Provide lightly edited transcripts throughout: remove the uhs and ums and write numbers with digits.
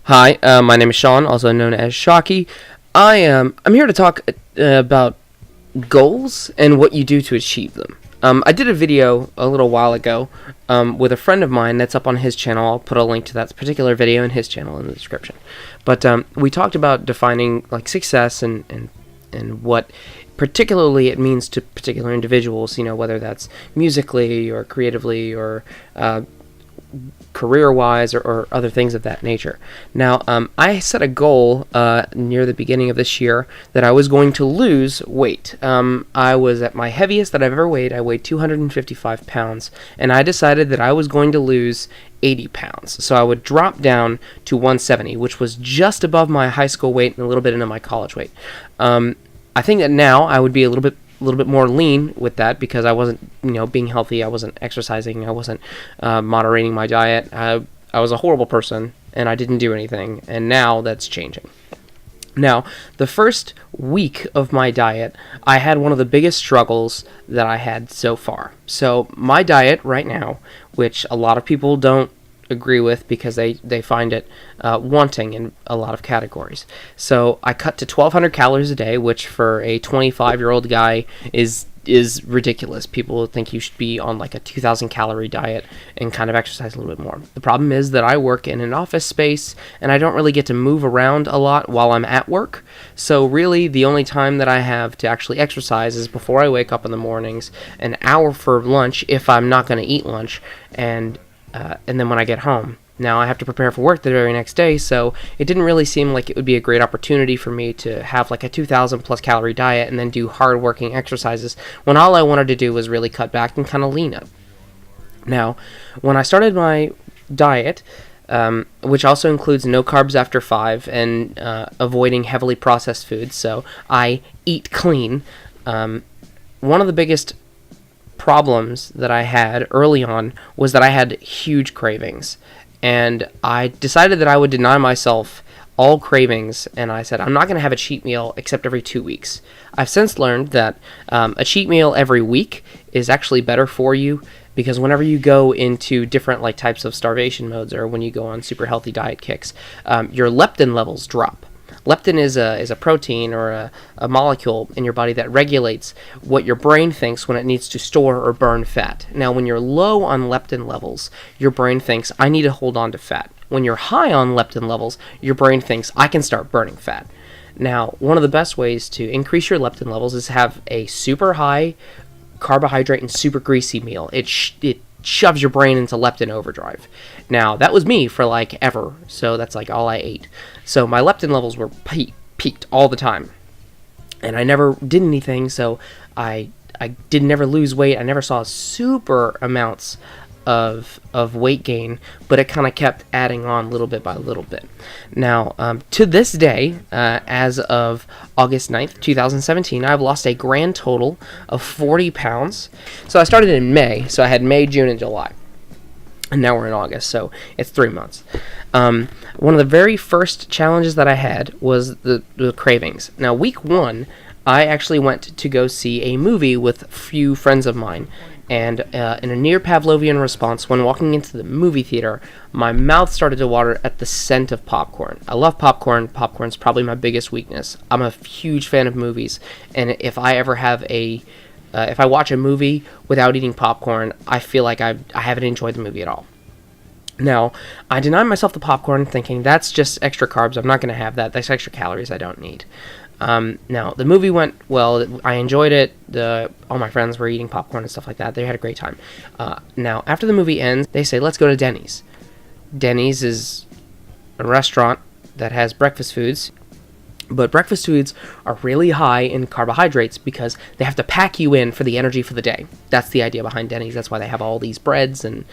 Hi, my name is Sean, also known as Shocky. I'm here to talk about goals and what you do to achieve them. I did a video a little while ago with a friend of mine that's up on his channel. I'll put a link to that particular video in his channel in the description. But we talked about defining like success and what particularly it means to particular individuals. You know, whether that's musically or creatively or career-wise or other things of that nature. Now, I set a goal near the beginning of this year that I was going to lose weight. I was at my heaviest that I've ever weighed. I weighed 255 pounds, and I decided that I was going to lose 80 pounds. So I would drop down to 170, which was just above my high school weight and a little bit into my college weight. I think that now I would be a little bit more lean with that because I wasn't, being healthy. I wasn't exercising. I wasn't moderating my diet. I was a horrible person, and I didn't do anything. And now that's changing. Now, the first week of my diet, I had one of the biggest struggles that I had so far. So my diet right now, which a lot of people don't agree with because they find it wanting in a lot of categories. So I cut to 1,200 calories a day, which for a 25-year-old guy is ridiculous. People think you should be on like a 2,000 calorie diet and kind of exercise a little bit more. The problem is that I work in an office space and I don't really get to move around a lot while I'm at work. So really the only time that I have to actually exercise is before I wake up in the mornings, an hour for lunch if I'm not going to eat lunch, and then when I get home. Now I have to prepare for work the very next day, so it didn't really seem like it would be a great opportunity for me to have like a 2,000 plus calorie diet and then do hard working exercises when all I wanted to do was really cut back and kind of lean up. Now, when I started my diet, which also includes no carbs after 5 and avoiding heavily processed foods, so I eat clean, one of the biggest problems that I had early on was that I had huge cravings, and I decided that I would deny myself all cravings, and I said I'm not going to have a cheat meal except every 2 weeks. I've since learned that a cheat meal every week is actually better for you, because whenever you go into different like types of starvation modes or when you go on super healthy diet kicks, your leptin levels drop. Leptin is a protein or a molecule in your body that regulates what your brain thinks when it needs to store or burn fat. Now, when you're low on leptin levels, your brain thinks, I need to hold on to fat. When you're high on leptin levels, your brain thinks, I can start burning fat. Now, one of the best ways to increase your leptin levels is to have a super high carbohydrate and super greasy meal. It shoves your brain into leptin overdrive. Now, that was me for like ever, so that's like all I ate. So my leptin levels were peaked all the time, and I never did anything, so I did never lose weight. I never saw super amounts of weight gain, but it kind of kept adding on little bit by little bit. Now, to this day, as of August 9th, 2017, I've lost a grand total of 40 pounds. So I started in May, so I had May, June, and July. And now we're in August, so it's 3 months. One of the very first challenges that I had was the cravings. Now, week 1, I actually went to go see a movie with a few friends of mine. And in a near Pavlovian response, when walking into the movie theater, my mouth started to water at the scent of popcorn. I love popcorn. Popcorn's probably my biggest weakness. I'm a huge fan of movies, and if I ever have if I watch a movie without eating popcorn, I feel like I haven't enjoyed the movie at all. Now, I denied myself the popcorn, thinking that's just extra carbs. I'm not going to have that. That's extra calories I don't need. Now, the movie went well. I enjoyed it. All my friends were eating popcorn and stuff like that. They had a great time. Now, after the movie ends, they say, let's go to Denny's. Denny's is a restaurant that has breakfast foods, but breakfast foods are really high in carbohydrates because they have to pack you in for the energy for the day. That's the idea behind Denny's. That's why they have all these breads and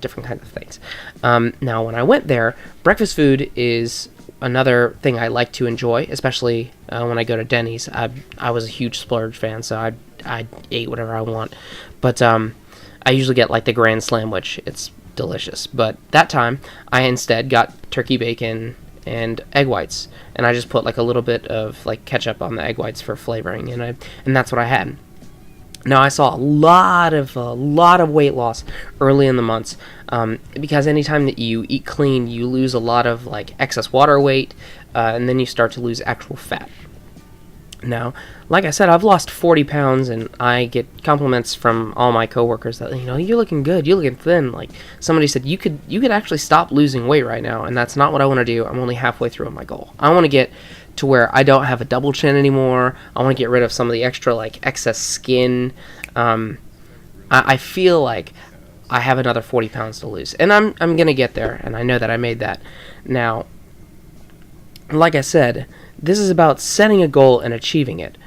different kinds of things. Now, when I went there, breakfast food is another thing I like to enjoy, especially when I go to Denny's. I was a huge splurge fan, so I ate whatever I want. But I usually get like the Grand Slam, which it's delicious. But that time, I instead got turkey bacon and egg whites, and I just put like a little bit of like ketchup on the egg whites for flavoring, and that's what I had. Now, I saw a lot of weight loss early in the months, because anytime that you eat clean, you lose a lot of like excess water weight, and then you start to lose actual fat. Now, like I said, I've lost 40 pounds, and I get compliments from all my coworkers that, you're looking good, you're looking thin. Like, somebody said, you could actually stop losing weight right now, and that's not what I want to do. I'm only halfway through my goal. I want to get to where I don't have a double chin anymore. I want to get rid of some of the extra, like, excess skin. I feel like I have another 40 pounds to lose, and I'm going to get there, and I know that I made that. Now, like I said, this is about setting a goal and achieving it.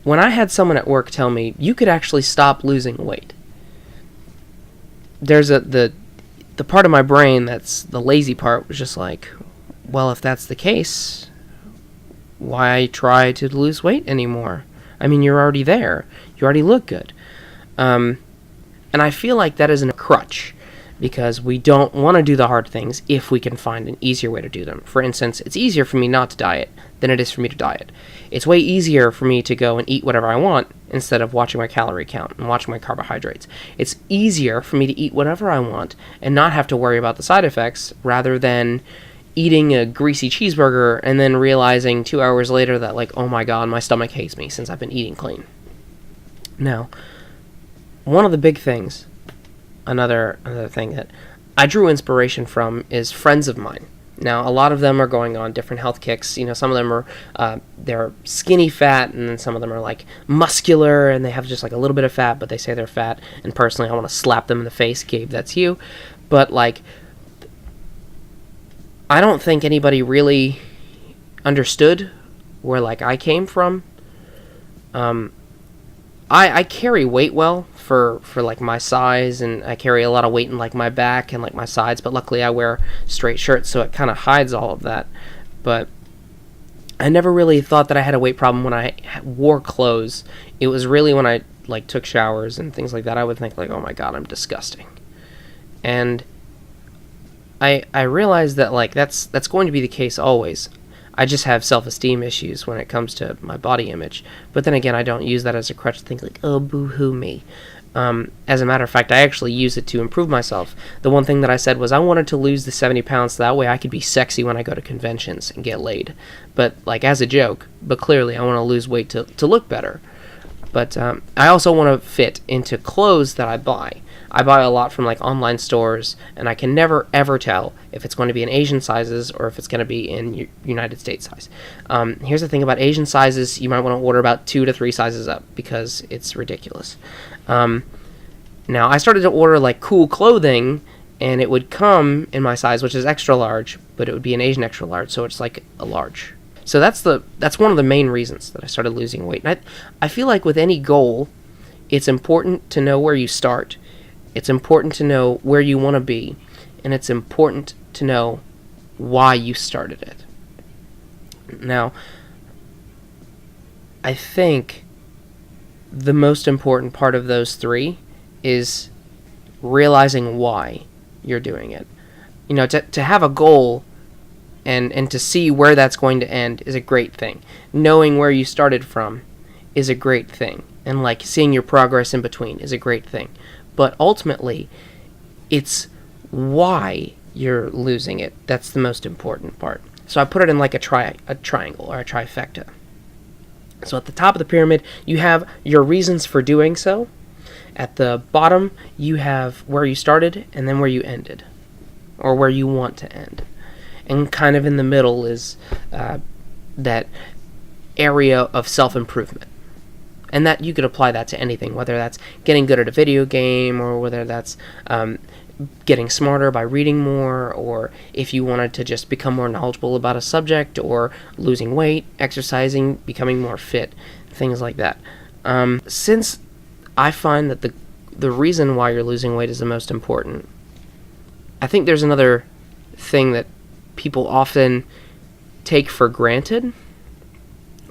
When I had someone at work tell me, you could actually stop losing weight, there's the part of my brain that's the lazy part was just like, well, if that's the case, why try to lose weight anymore? I mean, you're already there. You already look good. And I feel like that isn't a crutch, because we don't want to do the hard things if we can find an easier way to do them. For instance, it's easier for me not to diet than it is for me to diet. It's way easier for me to go and eat whatever I want instead of watching my calorie count and watching my carbohydrates. It's easier for me to eat whatever I want and not have to worry about the side effects, rather than eating a greasy cheeseburger and then realizing 2 hours later that, like, oh my god, my stomach hates me since I've been eating clean. Now, one of the big things, another thing that I drew inspiration from is friends of mine. Now, a lot of them are going on different health kicks. Some of them are they're skinny fat, and then some of them are like muscular, and they have just like a little bit of fat, but they say they're fat. And personally, I want to slap them in the face, Gabe, that's you. But like, I don't think anybody really understood where like I came from. I carry weight well for like my size, and I carry a lot of weight in like my back and like my sides, but luckily I wear straight shirts, so it kind of hides all of that. But I never really thought that I had a weight problem when I wore clothes. It was really when I like took showers and things like that, I would think like, oh my god, I'm disgusting. And I realized that like that's going to be the case always. I just have self-esteem issues when it comes to my body image. But then again, I don't use that as a crutch to think like, oh, boo-hoo me. As a matter of fact, I actually use it to improve myself. The one thing that I said was I wanted to lose the 70 pounds so that way I could be sexy when I go to conventions and get laid. But like as a joke, but clearly I want to lose weight to look better. But I also want to fit into clothes that I buy. I buy a lot from like online stores, and I can never ever tell if it's going to be in Asian sizes or if it's going to be in United States size. Here's the thing about Asian sizes: you might want to order about 2 to 3 sizes up because it's ridiculous. Now I started to order like cool clothing, and it would come in my size, which is extra large, but it would be an Asian extra large, so it's like a large. So that's one of the main reasons that I started losing weight. And I feel like with any goal, it's important to know where you start. It's important to know where you want to be, and it's important to know why you started it. Now, I think the most important part of those three is realizing why you're doing it. To have a goal and to see where that's going to end is a great thing. Knowing where you started from is a great thing, and like seeing your progress in between is a great thing. But ultimately, it's why you're losing it that's the most important part. So I put it in like a triangle or a trifecta. So at the top of the pyramid, you have your reasons for doing so. At the bottom, you have where you started and then where you ended, or where you want to end. And kind of in the middle is that area of self-improvement. And that you could apply that to anything, whether that's getting good at a video game, or whether that's getting smarter by reading more, or if you wanted to just become more knowledgeable about a subject, or losing weight, exercising, becoming more fit, things like that. Since I find that the reason why you're losing weight is the most important, I think there's another thing that people often take for granted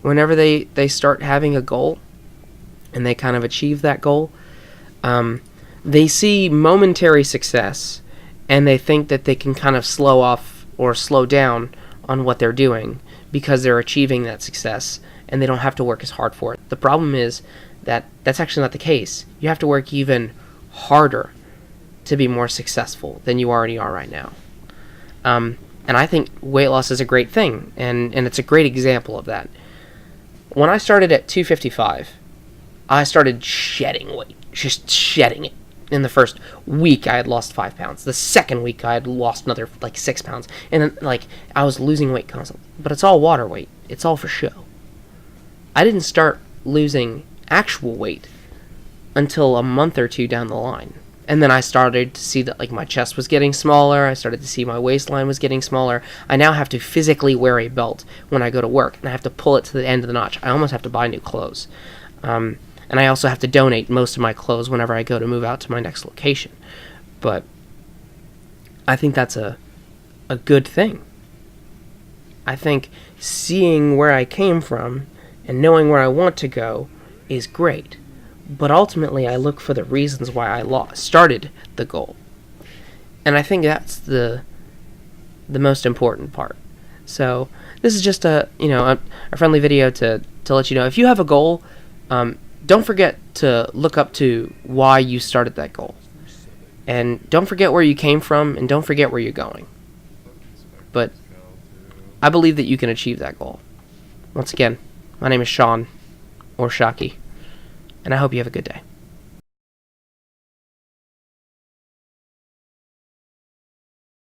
whenever they start having a goal and they kind of achieve that goal. They see momentary success and they think that they can kind of slow off or slow down on what they're doing because they're achieving that success and they don't have to work as hard for it. The problem is that's actually not the case. You have to work even harder to be more successful than you already are right now. And I think weight loss is a great thing, and it's a great example of that. When I started at 255, I started shedding weight, just shedding it. In the first week, I had lost 5 pounds. The second week, I had lost another, 6 pounds. And then, I was losing weight constantly. But it's all water weight. It's all for show. I didn't start losing actual weight until a month or two down the line. And then I started to see that my chest was getting smaller. I started to see my waistline was getting smaller. I now have to physically wear a belt when I go to work, and I have to pull it to the end of the notch. I almost have to buy new clothes. And I also have to donate most of my clothes whenever I go to move out to my next location. But I think that's a good thing. I think seeing where I came from and knowing where I want to go is great. But ultimately, I look for the reasons why I started the goal. And I think that's the most important part. So this is just a friendly video to let you know, if you have a goal, don't forget to look up to why you started that goal. And don't forget where you came from, and don't forget where you're going. But I believe that you can achieve that goal. Once again, my name is Sean, or Shocky, and I hope you have a good day.